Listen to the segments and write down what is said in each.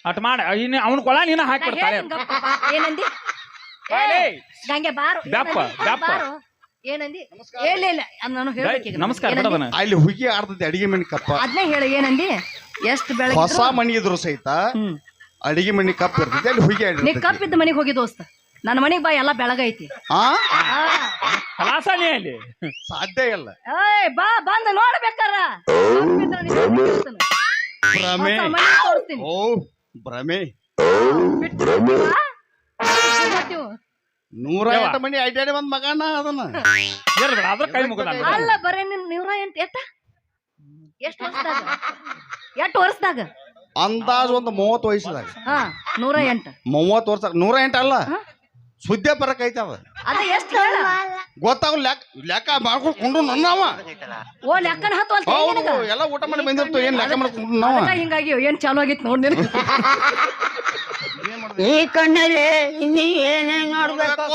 At ಮಾಡ ಇನ್ನು ಅವ್ನ ಕೊಳ ನೀನ ಹಾಕ್ಬಿಡ್ತಾಳೆ ಏನಂದಿ ಗಂಗೆ ಬಾರು ದಪ್ಪ ದಪ್ಪ ಏನಂದಿ ಇಲ್ಲ ನಾನು ಹೇಳ್ಬೇಕೀಗ ನಮಸ್ಕಾರ ಬಿಡದನ ಅಲ್ಲಿ ಹುಗಿ ಆಡ್ತೈತಿ ಅಡಿಗೆ ಮನೆ ಕಪ್ಪ ಅದನ್ನೇ ಹೇಳು ಏನಂದಿ ಎಷ್ಟು ಬೆಳಗ್ಗೆ ಹೊಸ ಮನಿ ಇದ್ರು ಸಹಿತ ಅಡಿಗೆ ಮನಿ ಕಪ್ ಇರ್ತೈತಿ ಅಲ್ಲಿ ಹುಗಿ ನೀ ಕಪ್ ಇದ್ದ ಮನೆಗೆ ಹೋಗಿ ದೋಸ್ತ ನನ್ನ ಮನೆಗೆ ಬಾ ಎಲ್ಲ ಬೆಳಗೈತಿ ಕಲಾಸನೇ ಅಲ್ಲಿ ಸಾಧ್ಯ ಇಲ್ಲ ಏಯ್ ಬಾ ಬಂದ ನೋಡ್ಬೇಕಾರ ಭ್ರಮೆ ತೋರಿಸ್ತೀನಿ ಓ ಭ್ರಮೆ 108 ಮನಿ ಅಡ್ಡಾಡಿ ಬಂದ್ ಮಗನ ಅದನ್ನ ಬೇಡ ಅದ್ರ ಕೈ ಮುಗದ ಅಲ್ಲ ಬರೇ 108 ಎಷ್ಟು ವರ್ಷದಾಗ ಅಂದಾಜ್ ಒಂದು 30 ವಯಸ್ಸದಾಗ 108 30 ವರ್ಷ 108 ಅಲ್ಲ ಸುದ್ದಿ ಬರಕ್ ಐತ ಅದ ಅದ ಎಷ್ಟು ಗೊತ್ತಾಗ ಲೆಕ್ಕ ಮಾಡ್ಕೊಂಡು ನನ್ನವ ಓ ಲೆಕ್ಕನ ಹತ್ತು ಎಲ್ಲ ಊಟ ಮಾಡಿ ಬಂದಿರ್ತು ಏನ್ ಲೆಕ್ಕ ಮಾಡ್ಕೊಂಡು ನಾವ ಹಿಂಗಾಗಿ ಏನ್ ಚಾಲು ಆಗಿತ್ತು ನೋಡ್ ನೀನು ಈ ಕಣ್ಣಲ್ಲಿ ನೀ ಏನೇನ್ ನೋಡ್ಬೇಕು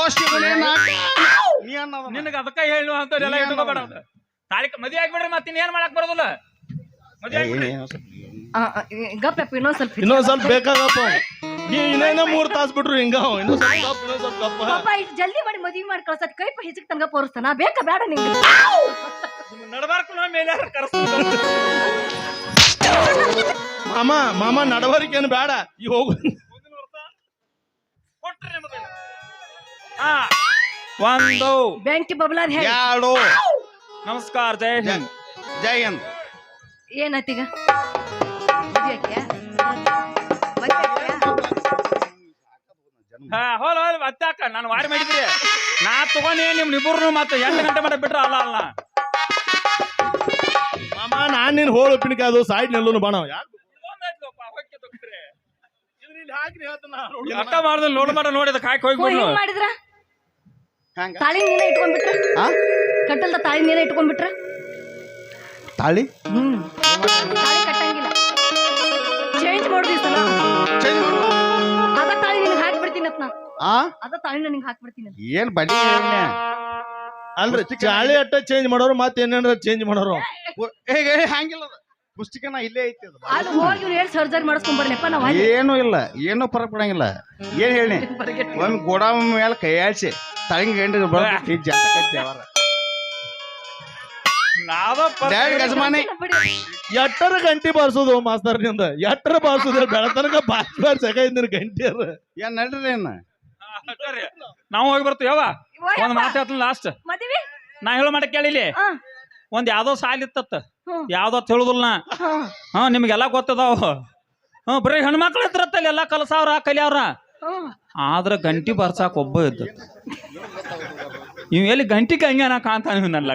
ನಿನಗ ಅದಕ್ಕ ಹೇಳು ಅಂತವ್ರೆಲ್ಲ ಇಟ್ಕೋಬೇಡ ತಾಳಿ ಮದ್ವೆ ಆಗ್ಬಿಡ್ರಿ ಮತ್ತೆ ಇನ್ನೇನ್ ಮಾಡಕ್ ಬರೋದಿಲ್ಲ ಗಪ್ಪ ಇನ್ನೊಂದ್ ಸ್ವಲ್ಪ ಬೇಕಾಗಪ್ಪ ಇನ್ನೇನ 3 ತಾಸು ಬಿಟ್ರು ಹಿಂಗ ಪಾಪ ಇಷ್ಟು ಜಲ್ದಿ ಮಾಡಿ ಮದ್ವಿ ಮಾಡಿ ಕಳ್ಸತ್ ಕೈಪ ಹೆಚ್ಚಿಗೆ ತನಕ ಪೋರಿಸ್ತಾನ ಬೇಕಾ ಬೇಡ ನಿಂಗೆ ನಡಬಾರ್ಕು ಮೇಲೆ ಮಾಮ ನಡವರಿಕೇನು ಬೇಡ ಈ ಹೋಗು ಒಂದು ಬೆಂಕಿ ಬಬ್ಲಾರ್ ಹೇಳಿ ಯಾಡು ನಮಸ್ಕಾರ ಜೈ ಹಿಂದ್ ಜೈ ಹಿಂದ್ ಏನತ್ತೀಗ ಹೋಲ್ ಹೋಲ್ ಮತ್ತಾಕ ನಾನು ವಾರಿ ಮಾಡಿದ್ರಿ ನಾ ತಗೊಂಡೇ ನಿಮ್ ಇಬ್ಬರು ಮತ್ತೆ 8 ಗಂಟೆ ಮಾಡಿ ಬಿಟ್ರ ಅಲ್ಲ ಅಲ್ಲ ಮಾಮ ನಾನ್ ನಿನ್ ಹೋಳು ಉಪ್ಪಿನಕಾಯಿ ಅದು ಸೈಡ್ ನೆಲ್ಲೂ ಬಾಣ ಅಕ್ಕ ಮಾಡ್ದ ಲೋಡ್ ಮಾಡ ನೋಡಿದ ಕಾಯ್ಕ ಹೋಗಿ ಮಾಡಿದ್ರ ತಾಳಿ ನೀನ ಇಟ್ಕೊಂಡ್ಬಿಟ್ರ ಕಟ್ಟಲ್ದ ತಾಳಿ ನೀನ ಇಟ್ಕೊಂಡ್ಬಿಟ್ರ ತಾಳಿ ತಾಳಿ ಕಟ್ಟಂಗಿಲ್ಲ ಚೇಂಜ್ ಮಾಡೋದಿಸಲ್ಲ ಅದ ತಾಳಿ ನಿನಗೆ ಹಾಕ್ಬಿಡ್ತೀನಿ ಅತ್ನ ಅದ ತಾಳಿ ನನಗೆ ಹಾಕ್ಬಿಡ್ತೀನಿ ಏನ್ ಬಡ್ಡಿ ಅಲ್ರಿ ಚಾಳಿ ಅಟ್ಟ ಚೇಂಜ್ ಮಾಡೋರು ಮತ್ತೆ ಏನೇನ್ರ ಚೇಂಜ್ ಮಾಡೋರು ಹಂಗಿಲ್ಲ ಪುಸ್ತಕನ ಇಲ್ಲೇ ಐತಿ ಅಲ್ಲಿ ಹೋಗಿ ಇವ್ನು ಹೇಳಿ ಸರ್ಜರಿ ಮಾಡಿಸ್ಕೊಂಡ್ ಬರ್ಲಿಪ್ಪ ನಾವ್ ಏನು ಇಲ್ಲ ಏನು ಫರಕ್ ಪಡಂಗಿಲ್ಲ ಏನ್ ಹೇಳಿ ಒಮ್ಮೆ ಗೋಡಾಮ ಮೇಲೆ ಕೈ ಆಡ್ಸಿ ತಳಂಗ ಗಂಟೆ ಬರ್ತೈತಿ ಜಾತ ಕಟ್ಟಿ ಅವರ ಗಜಮಾನಿ ಎಟ್ಟರ ಗಂಟಿ ಬಾರ್ಸೋದು ಮಾಸ್ತರ್ ನಿಂದ ಎಟ್ಟರ ಬಾರ್ಸೋದು ಬೆಳತನಕ ಬಾರ್ ಸೆಕೆಂಡ್ ಗಂಟಿ ಅದ ಏನ್ ನಡ್ರಿ ಏನ ನಾವು ಹೋಗಿ ಬರ್ತೀವಿ ಯಾವ ಒಂದ್ ಮಾತಾಡ್ತೀನಿ ಲಾಸ್ಟ್ ಮದ್ವಿ ನಾ ಹೇಳೋ ಮಟ್ಟ ಕೇಳಿಲಿ ಒಂದ್ ಯಾವ್ದೋ ಸಾಲ ಇತ್ತತ್ತ ಯಾವ್ದೋ ತಿಳಿದಿಲ್ಲ ನಿಮ್ಗೆಲ್ಲ ಗೊತ್ತದಾವ ಬರೀ ಹೆಣ್ಮಕ್ಳು ಇದ್ರತ್ತಲ್ಲಿ ಎಲ್ಲಾ ಕಲಸಾವ್ರ ಕಲಿಯವ್ರ ಆದ್ರ ಗಂಟಿ ಬರ್ಸಾಕ್ ಒಬ್ಬ ಇದ್ದ ಇವ್ ಎಲ್ಲಿ ಗಂಟಿ ಕಂಗ್ಯಾನ ಕಾಣ್ತಾನ ಇವನಲ್ಲ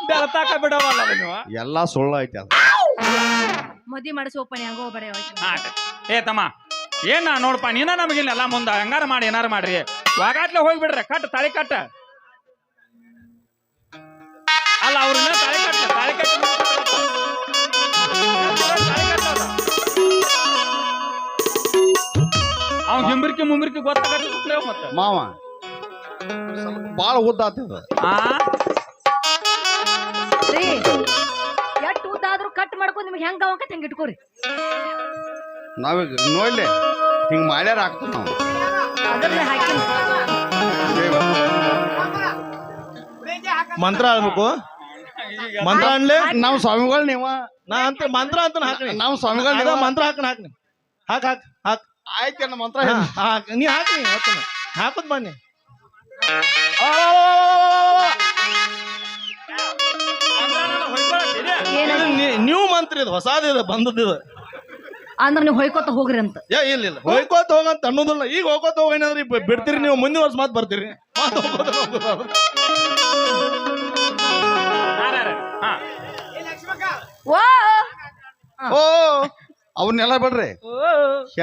ಬೆಳತಾಕ ಬಿಡವಲ್ಲ ನೀವು ಎಲ್ಲಾ ಸುಳ್ಳು ಐತಿ ಅದ ಮದ್ವಿ ಮಾಡಿಸಿ ಒಪ್ಪನೆ ಹಂಗೋ ಬರೇ ಏ ತಮ್ಮ ಏನ ನೋಡಪ್ಪ ನೀನ ನಮಗಿಲ್ಲ ಎಲ್ಲ ಮುಂದ ಹಂಗಾರ ಮಾಡಿ ಏನಾರ ಮಾಡ್ರಿ ವಾಗಾಟ್ಲೆ ಹೋಗ್ಬಿಡ್ರಿ ಕಟ್ ತಾಳಿ ಕಟ್ಟ ಅಲ್ಲ ಅವ್ರನ್ನ ತಾಳಿ ಕಟ್ಟ ತಾಳಿ ಕಟ್ಟ ಅವ್ ಹಿಂಬರ್ಕಿ ಮುಂಬರ್ಕಿ ಗೊತ್ತಾಗತ್ತೆ ಮತ್ತೆ ಮಾವ ಸ್ವಲ್ಪ ಬಾಳ ಉದ್ದ ಆತದ ಎಷ್ಟು ಉದ್ದ ಆದ್ರೂ ಕಟ್ ಮಾಡ್ಕೊಂಡು ನಿಮ್ಗೆ ಹೆಂಗ ಅವಕ ಹೆಂಗ ಇಟ್ಕೋರಿ ನಾವೀಗ ನೋಡ್ಲಿ ಹಿಂಗ್ ಮಾಡ್ಯಾರ ಆಗ್ತದ ನಾವು ಅದನ್ನ ಹಾಕಿ ಮಂತ್ರ ಆಡ್ಬೇಕು ಮಂತ್ರ ಅನ್ಲಿ ನಾವು ಸ್ವಾಮಿಗಳು ನೀವ ನಾ ಅಂತ ಮಂತ್ರ ಅಂತ ಹಾಕ್ನಿ ನಾವು ಸ್ವಾಮಿಗಳು ಮಂತ್ರ ಹಾಕ್ನಿ ಹಾಕ್ ಆಯ್ತೇನ ಮಂತ್ರ ನೀ ಹಾಕ್ನಿ ಹಾಕುದ್ ಬನ್ನಿ ನೀವು ಮಂತ್ರ ಇದು ಹೊಸಾದಿದೆ ಬಂದದ್ದು ಅಂದ್ರೆ ನೀವು ಹೊಯ್ಕೋತ ಹೋಗ್ರಿ ಅಂತ ಇಲ್ಲ ಹೋಯ್ಕೋತ ಹೋಗಂತ ಅನ್ನೋದಿಲ್ಲ ಈಗ ಹೋಗೋತ ಹೋಗೇನಾದ್ರಿ ಬಿಡ್ತೀರಿ ನೀವು ಮುಂದಿನ ವರ್ಷ ಮಾತು ಬರ್ತೀರಿ ಓ ಅವನ್ನೆಲ್ಲ ಬಿಡ್ರಿ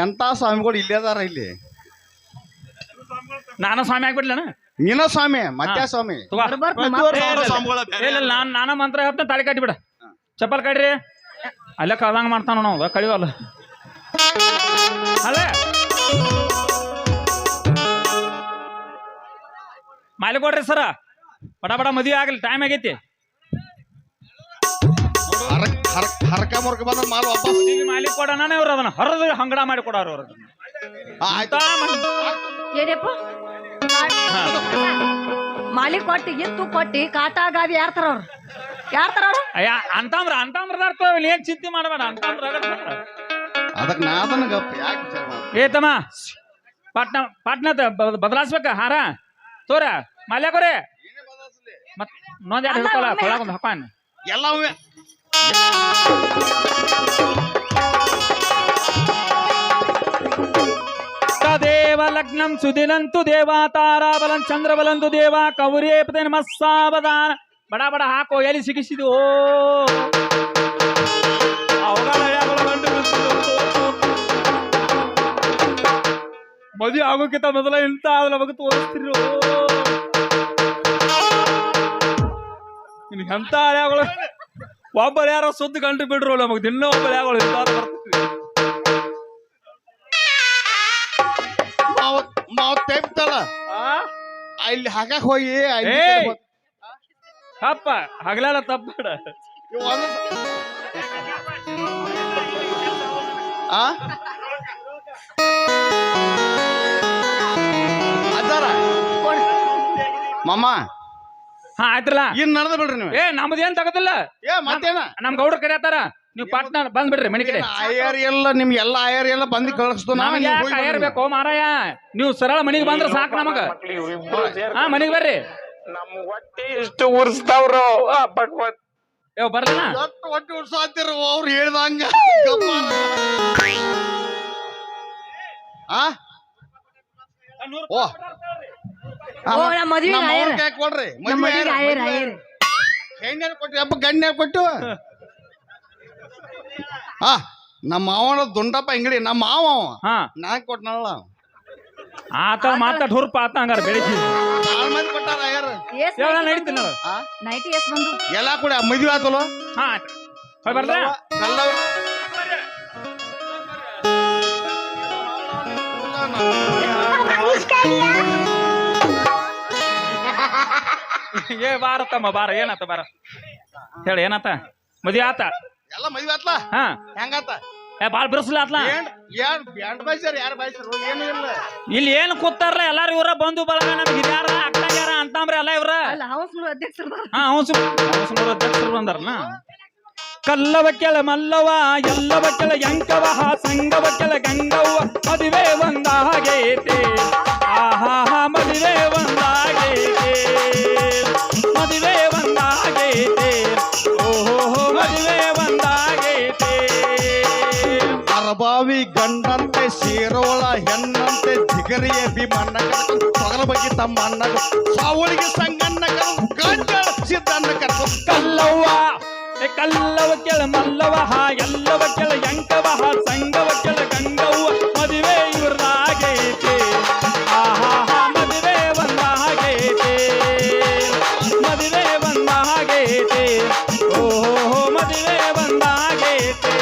ಎಂತ ಸ್ವಾಮಿಗಳು ಇಲ್ಲೇ ಅದಾರ ಇಲ್ಲಿ ನಾನು ಸ್ವಾಮಿ ಆಗ್ಬಿಡ್ಲೇನ ನೀನ ಸ್ವಾಮಿ ಮತ್ತೆ ಸ್ವಾಮಿ ನಾನ ಮಂತ್ರ ಹೇಳ್ತ ತಾಳಿ ಕಟ್ಟಿಬಿಡ ಚಪ್ಪಲ್ ಕಡ್ರಿ ಅಲ್ಲೇ ಕಳ್ದಂಗ ಮಾಡ್ತಾನ ನಾವು ಕಳಿವಲ್ಲ ಅಲ್ಲೇ ಮಾಲಿ ಕೊಡ್ರಿ ಸರ ಬಡ ಬಡ ಮದುವೆ ಆಗಲಿ ಟೈಮ್ ಆಗೈತಿ ಹರಕ್ ಹರಕ್ ಹರಕ್ ಹರ್ಕ ಮುರ್ಕ ಬಂದ ಮಾಲ್ ವಾಪಸ್ ಈಗ ಮಾಲಿಕ್ ಕೊಡೋಣ ಇವ್ರು ಅದನ್ನ ಹರಿದು ಹಂಗಡ ಮಾಡಿ ಕೊಡೋರು ಅವ್ರು ಆಯ್ತು ಏನಪ್ಪ ಮಾಲಿಕ್ ಕೊಟ್ಟಿ ಎತ್ತು ಕೊಟ್ಟಿ ಕಾಟಾ ಗಾದಿ ಯಾರ್ ತರೋರು ಅಯ್ಯ ಅಂತಂಬ್ರದಾರ್ತ ಏನ್ ಚಿಂತೆ ಮಾಡಬೇಡ ಅಂತಂಬ್ರ ಅದಕ್ಕೆ ನಾ ಅದನ್ನ ಗಪ್ಪ ಯಾಕೆ ವಿಚಾರ ಮಾಡ್ತೀನಿ? ಏ ತಮ್ಮ ಪಾಟ್ನ ಬದಲಾಯಿಸ್ಬೇಕ ಹಾರ ತೋರ ಮಾಲ್ಯಾಕೋರೆ ಮತ್ ಇನ್ನೊಂದ್ ಯಾರು ಹಿಡ್ಕೊಳ ಕೊಳಗೊಂದು ಹಾಕೋನ್ ಎಲ್ಲ ಅವೇ ದೇವ ಲಗ್ನಂ ಸುದಿನಂತು ದೇವಾ ತಾರಾ ಬಲಂ ಚಂದ್ರ ಬಲಂತು ದೇವ ಕೌರೇಪತೆ ನಮಸ್ಸಾವಧಾನ ಬಡ ಬಡ ಹಾಕೋ ಎಲ್ಲಿ ಸಿಗಿಸಿದು ಓ ಮದುವೆ ಆಗೋಕ್ಕಿಂತ ಮೊದಲ ಇಂತ ನಮಗೆ ತೋರಿಸ್ತಿರು ಎಂತ ಹಳ್ಯಾಗಳು ಒಬ್ಬರು ಯಾರೋ ಸುದ್ದಿ ಕಂಡು ಬಿಡ್ರು ನಮಗ್ ದಿನ ಒಬ್ಬರು ಯಾಗಳು ಇಂತ ಬರ್ತಿದ್ವಿ ಮಾವ್ ತೆಪ್ತಲ್ಲ ಇಲ್ಲಿ ಹಾಕಕ್ ಹೋಗಿ ತಪ್ಪ ಹಗಲೆಲ್ಲ ತಪ್ಪಬೇಡ ಅದಾರ ಮಾಮ ಹಾ ಆಯ್ತ್ರಲ್ಲ ಇನ್ ನಡೆದ ಬಿಡ್ರಿ ನೀವು ಏ ನಮ್ದೇನ್ ತಗೋದಿಲ್ಲ ಏ ಮತ್ತೇನ ನಮ್ ಗೌಡ್ರ ಕರೆಯತ್ತಾರ ನೀವು ಪಾಟ್ನ ಬಂದ್ಬಿಡ್ರಿ ಮನೆ ಕಡೆ ಆಯರ್ ಎಲ್ಲ ನಿಮ್ಗೆ ಎಲ್ಲ ಆಯರ್ ಎಲ್ಲ ಬಂದು ಕಳಿಸ್ತು ನಮ್ಗೆ ಯಾಕೆ ಆಯರ್ ಬೇಕು ಮಾರಾಯ ನೀವು ಸರಳ ಮನಿಗೆ ಬಂದ್ರೆ ಸಾಕು ನಮಗ ಹಾ ಮನಿಗೆ ಬರ್ರಿ ನಮ್ ಹೊಟ್ಟೆ ಎಷ್ಟು ಉರ್ಸ್ತಾವ್ರು ಯಾವ ಬರ್ಲನ ಹೊಟ್ಟೆ ಉಡ್ಸಾತಿರ ಅವ್ರು ಹೇಳ್ದಂಗ ನಮ್ಮ ಮದುವೆ ಕೊಡ್ರಿ ಆಯರ್ ಹೆಣ್ಣೆ ಕೊಟ್ಟು ಹಬ್ಬ ಗಣ್ಯ ಕೊಟ್ಟು ನಮ್ಮ ಮಾವನ ದುಂಡಪ್ಪ ಅಂಗಡಿ ನಮ್ಮ ಮಾವ ಹಾ ನಾನ್ ಕೊಟ್ಟನಲ್ಲ ಆತ ಮಾತಾಡ್ ಹುರ್ಪ ಆತ ಹಂಗಾರ ಬೆಳಿಗ್ಗೆ ಭಾಳ ಮಂದಿ ಕೊಟ್ಟಾರ ಆಯರ್ ನಡೀತೀನಿ ನೈಟಿ ಎಸ್ ಬಂದು ಎಲ್ಲ ಕೂಡ ಮದ್ವೆ ಆತಲ್ಲ ಹಾ ಹೋಯ್ ಬರ್ಲ ಏ ಬಾರತ್ತಮ್ಮ ಬಾರ ಏನಾತ ಬಾರ ಹೇಳಿ ಏನಾತ ಮದ್ವೆ ಆತ ಎಲ್ಲ ಮದ್ವೆ ಆತ್ಲ ಹಾ ಹೆಂಗಾತ ಏ ಬಾಳ್ ಬಿರ್ಸಲ ಆತ್ಲ ಯಾರು ಬಯಸ್ಯಾರ ಏನು ಇಲ್ಲ ಇಲ್ಲಿ ಏನ್ ಕೂತಾರಲ್ಲ ಎಲ್ಲಾರು ಇವ್ರ ಬಂದು ಬಳಗ ನಮ್ಗೆ ಹಿರಿಯಾರ ಅಕ್ಕಗ್ಯಾರ ಅಂತಂಬ್ರಿ ಎಲ್ಲ ಇವ್ರ ಅಲ್ಲ ಹೌಸ್ ಅಧ್ಯಕ್ಷರು ಹಾ ಹೌಸ್ ಅಧ್ಯಕ್ಷರು ಬಂದಾರನ ಕಲ್ಲವ ಕೆಳ ಮಲ್ಲವ ಎಲ್ಲವ ಕೆಳ ಎಂಕವ ಸಂಗವ ಕೆಳ ಗಂಗವ್ವ ಮದುವೆ ಒಂದಾಗೈತೆ ಆಹಾ ಮದುವೆ ಒಂದಾಗೈತೆ ಮದುವೆ ಒಂದಾಗೈತೆ ಓಹೋ ಮದುವೆ ಒಂದಾಗೈತೆ ಅರಬಾವಿ ಗಂಡಂತೆ ಶೀರೋಳ ಹೆಣ್ಣಂತೆ ಜಿಗರಿಯ ಭೀಮಣ್ಣ ಕರ್ಕೊಂಡು ತೊಗಲ ಬಗ್ಗೆ ತಮ್ಮ ಅಣ್ಣ ಸಾವಳಿಗೆ ಸಂಗಣ್ಣ ಗಂಡ ಸಿದ್ದಣ್ಣ ಕರ್ಕೊಂಡು ಕಲ್ಲವ್ವ ಕಲ್ಲವ ಕೆಳ ಮಲ್ಲವ ಎಲ್ಲವ ಕೆಳ ಎಂಕವ ಸಂಗವ ಕೆಳ ಗಂಗವ್ವ ಮದುವೆ ಇವ್ರದಾಗೈತೆ ಆಹಾ ಮದುವೆ ಒಂದಾಗೈತೆ ಮದುವೆ ಒಂದಾಗೈತೆ ಓಹೋ ಮದುವೆ ಒಂದಾಗೈತೆ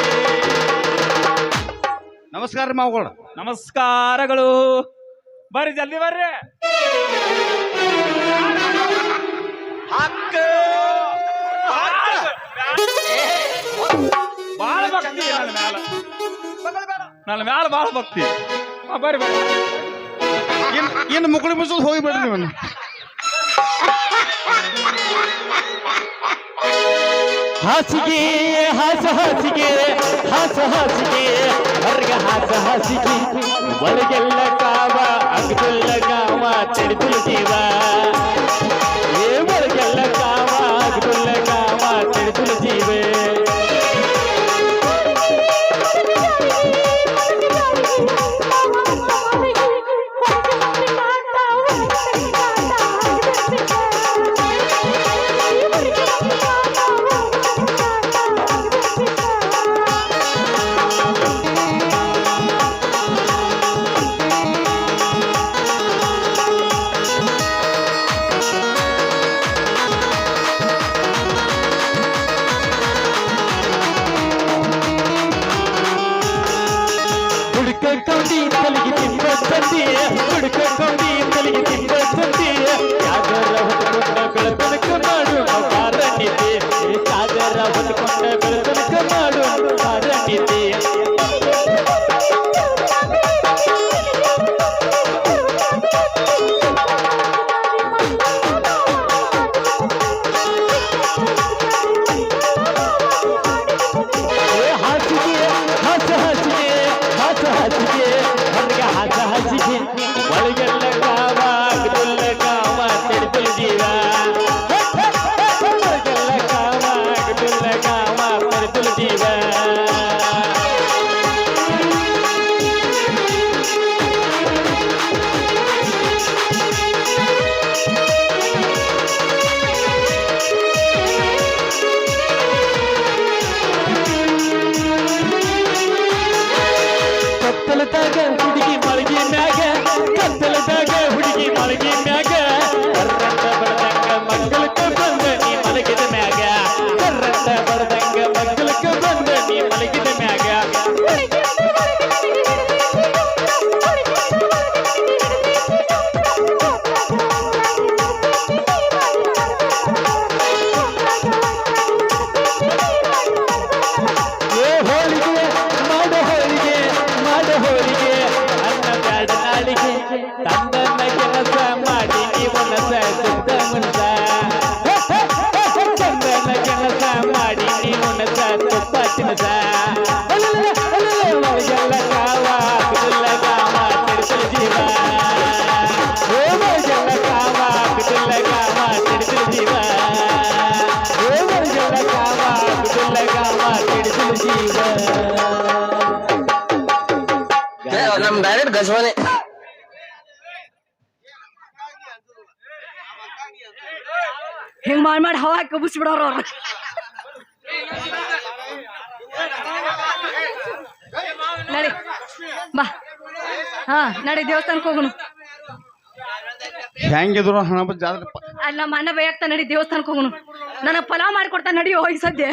ನಮಸ್ಕಾರ ರೀ ಮಾವುಗಳು ನಮಸ್ಕಾರಗಳು ಬರ್ರಿ ಜಲ್ದಿ ಬರ್ರಿ ಬಾಳ ಭಕ್ತಿ ನನ್ನ ಮ್ಯಾಲ ಬಾಳ ಭಕ್ತಿ ಬರ್ರಿ ಬರ್ರಿ ಇನ್ನು ಮುಕ್ಕಳಿ ಮುಚ್ಚೋದು ಹೋಗಿಬಿಡ್ರಿ ನೀವು ಹಾಸಿಗೆ ಹಾಸ ಹಾಸಿಗೆ ಹಾಸ ಹಾಸಿಗೆ ಹೊರಗ ಹಾಸ ಹಾಸಿಗೆ ಒಳಗೆಲ್ಲ ಕಾವ ಅಗದೆಲ್ಲ ಕಾವ ತೆರೆದುಲು ಜೀವ ಒಳಗೆಲ್ಲ ಕಾವ ಅಗದೆಲ್ಲ ಕಾವ ತೆರೆದುಲು ಜೀವೆ ಹುಡುಕೊಂಡಿ ತಲೆಗೆ ತಿಂಬ ತಂದಿ ಹುಡುಕೊಂಡಿ ತಲೆಗೆ ತಿಂಬ ತಂದಿ ಯಾಗರ ಹೊತ್ಕೊಂಡ ಬೆಳತನಕ ಮಾಡು ಕಾರಣಿದೆ ಕಾಗರ ಹೊತ್ಕೊಂಡ ಬೆಳತನಕ ಮಾಡು ಮಲಗಿದ ಮ್ಯಾಗ ಅನ್ನ ಬ್ಯಾಡ ನಾಳಿಗೆ ತಂದನ್ನ ಕೆಲಸ ಮಾಡಿ ನೀವನಸ ಸುತ್ತ ಮುನ್ಸ ತಂದನ್ನ ಕೆಲಸ ಮಾಡಿ ನೀವನಸ ತುಪ್ಪ ತಿನ್ಸ ಒಳಗೆಲ್ಲ ಕಾವ ಬಿಡಲ್ಲ ಗಾವ ತಿರ್ಸಲು ಜೀವ ಒಳಗೆಲ್ಲ ಕಾವ ಬಿಡಲ್ಲ ಗಾವ ತಿರ್ಸಲು ಜೀವ ಒಳಗೆಲ್ಲ ಕಾವ ಬಿಡಲ್ಲ ಗಾವ ತಿರ್ಸಲು ಜೀವ ನಮ್ ಡೈರೆಕ್ಟ್ ಗಜವಾನೆ ಹಿಂಗ್ ಮಾಡಿ ಹವಾ ಕಬ್ಬಿಸ್ ಬಿಡೋರು ಅವ್ರ ನಡಿ ಬಾ ಹಾ ನಡಿ ದೇವಸ್ಥಾನಕ್ಕೆ ಹೋಗುನು ಹೆಂಗಿದ್ರು ಹಣಬ ಜಾತ್ರೆ ಅಲ್ಲಿ ನಮ್ಮ ಅಣ್ಣ ಬೇಯಕ್ತ ನಡಿ ದೇವಸ್ಥಾನಕ್ಕೆ ಹೋಗುನು ನನಗೆ ಪಲಾವ್ ಮಾಡಿಕೊಡ್ತಾ ನಡಿ ಹೋಗಿ ಸದ್ಯ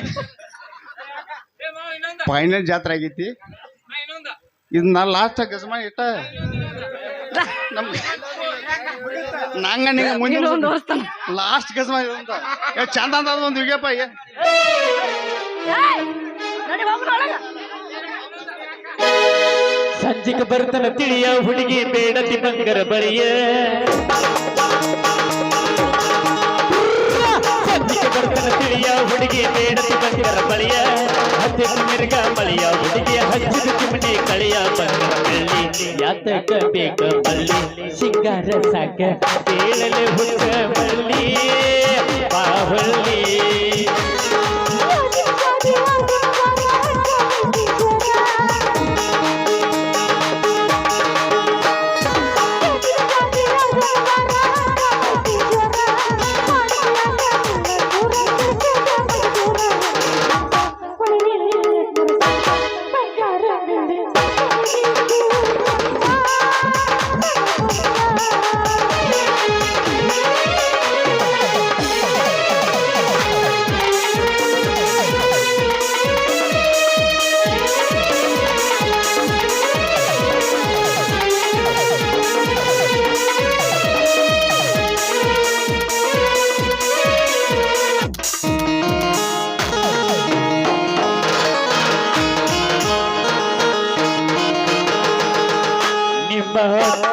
ಫೈನಲ್ ಜಾತ್ರೆ ಆಗೈತಿ ಇದು ನಾ ಲಾಸ್ಟ್ ಗಜಮ ಇಟ್ಟ ನಂಗ ನಿಂಗ ಮುಂದೆ ಇನ್ನೊಂದು ದೇವಸ್ಥಾನ ಲಾಸ್ಟ್ ಗಜಮ ಚಂದ ಅಂತ ಒಂದು ವಿಗ್ಯಪ್ಪ ನಡಿ ಹೋಗುನು ಒಳಗ ಸಂಜಿಕ ಬರ್ತನ ತಿಳಿಯ ಹುಡುಗಿ ಬೇಡತಿ ಬಂಗರ ಬಳಿಯ ಸಂಜಿಕ ಬರ್ತನ ತಿಳಿಯ ಹುಡುಗಿ ಬೇಡತಿ ಬಂಗರ ಬಳಿಯ ಹತ್ತಿದ ಮಿರ್ಗ ಮಳಿಯ ಹುಡುಗಿ ಹಚ್ಚಿದ ಚಿಮಣಿ ಕಳಿಯ ಬಂಗರ ಬೆಳ್ಳಿ ಯಾತಕ ಬೇಕ ಬಳ್ಳಿ ಸಿಂಗಾರ ಸಾಕ ಬೇಳಲೆ ಹುಡುಗ ಬಳ್ಳಿ ಬಾವಳ್ಳಿ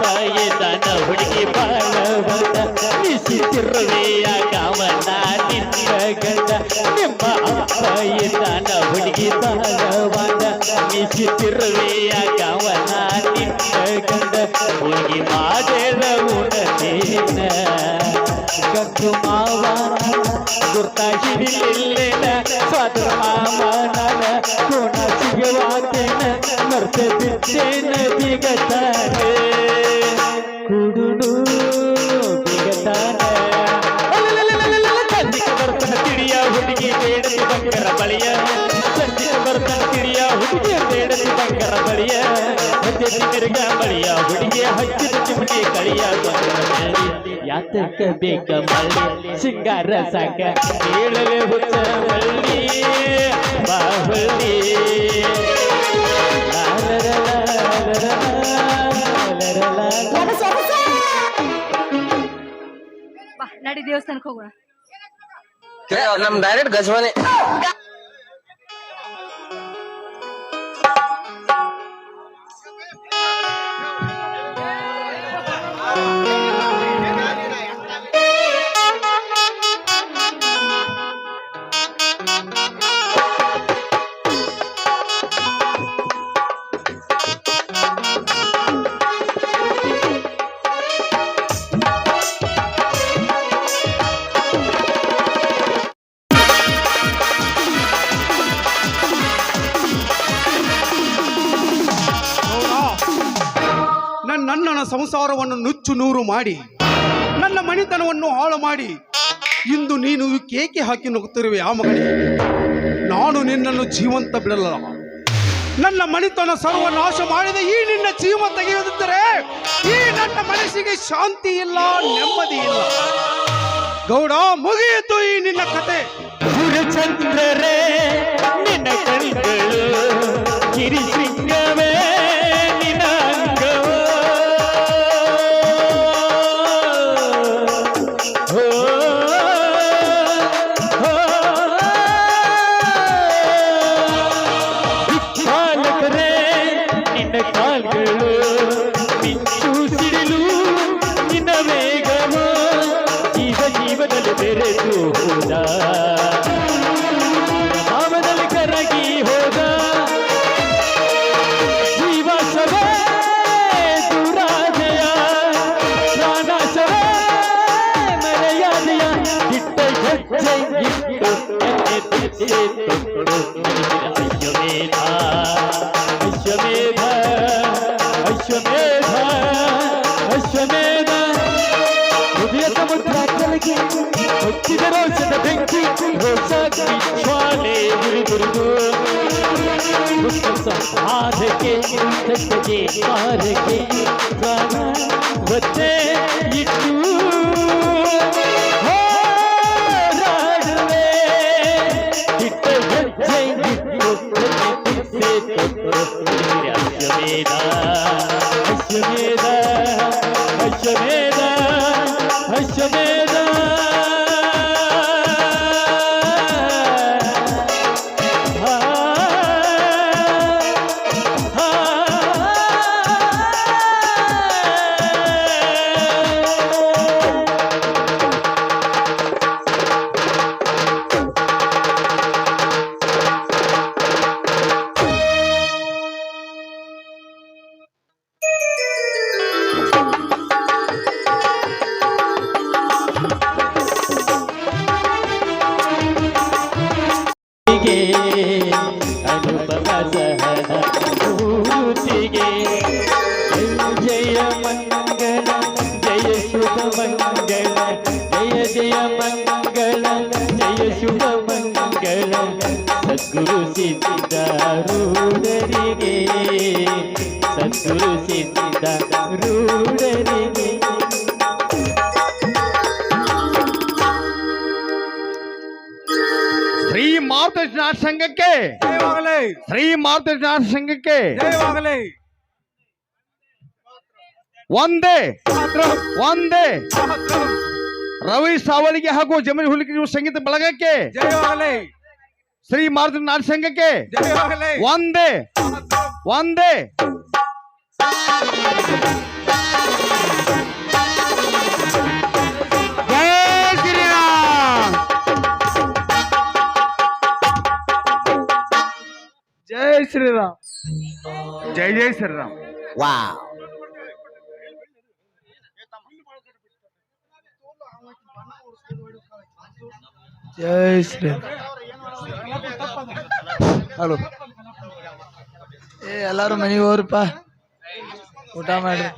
ತಾಯಿದಾನ ಹುಡುಗಿ ಬಾಳವಂದ ನಿಸಿತಿರುವೆಯ ಕಾವನ ನಿನ್ನ ಗಂಡ ನಿಮ್ಮ ತಾಯಿದಾನ ಹುಡುಗಿ ಬಾಳವಂದ ನಿಸಿತಿರುವೆಯ ಕಾವನ ನಿನ್ನ ಗಂಡ ಹುಡುಗಿ ಮಾದೇಳ ಉಣದೇನ ಗಂಡು ಮಾವನ ಗುರ್ತ ಹಿಡಿಲಿಲ್ಲ ಸ್ವಾದ್ರ ಮಾವನ ಕೋಣ ಸಿಗವಾತೇನ ಮರ್ತ ಬಿದ್ದೇನ ಬಿಗತಾನ ಕುಡುಡು ಬಿಗತಾನ ಸಂಜಿಕ ಬರ್ತನ ತಿಳಿಯ ಹುಡುಗಿ ಬೇಡತಿ ಬಂಗರ ಬಳಿಯ ಸಂಜಿಕ ಬರ್ತನ ತಿಳಿಯ ಹುಡುಗಿ ಬೇಡತಿ ಬಂಗರ ಬಳಿಯ ಹತ್ತಿದ ಮಿರ್ಗ ಬಳಿಯ ಹುಡುಗಿ ಹಚ್ಚಿದ ಚಿಮಣಿ ಕಳಿಯ ಬಂಗರ ಬಳ್ಳಿ ಯಾತಕ ಬೇಕ ಮಳ್ಳಿ ಸಿಂಗಾರ ಸಾಕ ಹೇಳಲೆ ಹುಚ್ಚ ಮಳ್ಳಿ ಬಾವಳ್ಳಿ ಬಾ ನಡಿ ದೇವಸ್ಥಾನಕ್ಕೆ ಹೋಗೋಣ ನಮ್ ಡೈರೆಕ್ಟ್ ಗಜವಾನೆ ನನ್ನ ಸಂಸಾರವನ್ನು ನುಚ್ಚು ನೂರು ಮಾಡಿ ನನ್ನ ಮಣಿತನವನ್ನು ಹಾಳು ಮಾಡಿ ಇಂದು ನೀನು ಕೇಕೆ ಹಾಕಿ ನುಗ್ಗುತ್ತಿರುವೆ ಆ ಮಗನೇ. ನಾನು ನಿನ್ನನ್ನು ಜೀವಂತ ಬಿಡಲ್ಲ. ನನ್ನ ಮಣಿತನ ಸರ್ವನಾಶ ಮಾಡಿದ ಈ ನಿನ್ನ ಜೀವ ತೆಗೆಯುತ್ತಿದ್ದರೆ ಈ ನನ್ನ ಮನಸ್ಸಿಗೆ ಶಾಂತಿ ಇಲ್ಲ, ನೆಮ್ಮದಿ ಇಲ್ಲ. ಗೌಡ, ಮುಗಿಯಿತು ಈ ನಿನ್ನ ಕತೆ. ಚಂದ್ರರೇ ನಿನ್ನ ಕಣ್ಗಳು से अश्वमेध अश्वमेध अश्वमेध अश्वमेध ಹೃದಯ ಸಮುದ್ರ ಕಲಗಿ ಹೊತ್ತಿದ ರೋಷದ ಬೆಂಕಿ ರೋಷಾಗ್ನಿ ಜ್ವಾಲೆ ಉರಿದುರಿದು ಸಂಹಾರಕ್ಕೆ ಸತ್ಯಕ್ಕೆ ಮಾರಕ್ಕೆ ಪ್ರಾಣ ಒತ್ತೆ ಇಟ್ಟು ಹೋರಾಡುವೆ ಇಟ್ಟ ಹೆಜ್ಜೆ ಇಟ್ಟು ಅಶ್ವಮೇಧ ಅಶ್ವಮೇಧ ಅಶ್ವಮೇಧ ಅಶ್ವಮೇಧ ಅನುಪಮ ಸಹನ ಮೂರ್ತಿಗೆ ಜಯ ಮಂಗಳ ಜಯ ಶುಭ ಮಂಗಳ ಜಯ ಜಯ ಮಂಗಳ ಜಯ ಶುಭ ಮಂಗಳ ಸದ್ಗುರು ಸಿದ್ಧಾರೂಢರಿಗೆ ಸದ್ಗುರು ಸಿದ್ಧಾರೂಢರಿಗೆ ಶ್ರೀ ಮಾರುತೇಶ್ವರ ಸಂಘಕ್ಕೆ ಜಯವಾಗಲಿ ಶ್ರೀ ಮಾರುತೇಶ್ವರ ಸಂಘಕ್ಕೆ ಜಯವಾಗಲಿ ಒಂದೇ ಒಂದೇ ರವಿ ಸಾವಳಿಗೆ ಹಾಗೂ ಜಮೀನ್ ಹುಲಿಕೆ ಸಂಗೀತ ಬಳಗಕ್ಕೆ ಜಯವಾಗಲಿ ಶ್ರೀ ಮಾರುತೇಶ್ವರ ಸಂಘಕ್ಕೆ ಜಯವಾಗಲಿ ಒಂದೇ ಒಂದೇ ಜೈ ಶ್ರೀರಾಮ್ ಜೈ ಜೈ ಶ್ರೀರಾಮ್ ಜೈ ಶ್ರೀರಾಮ್ ಹಲೋ ಎಲ್ಲಾರು ಮನೆಗೆ ಹೋಗ್ರಪ್ಪ ಊಟ ಮಾಡ್ರಿ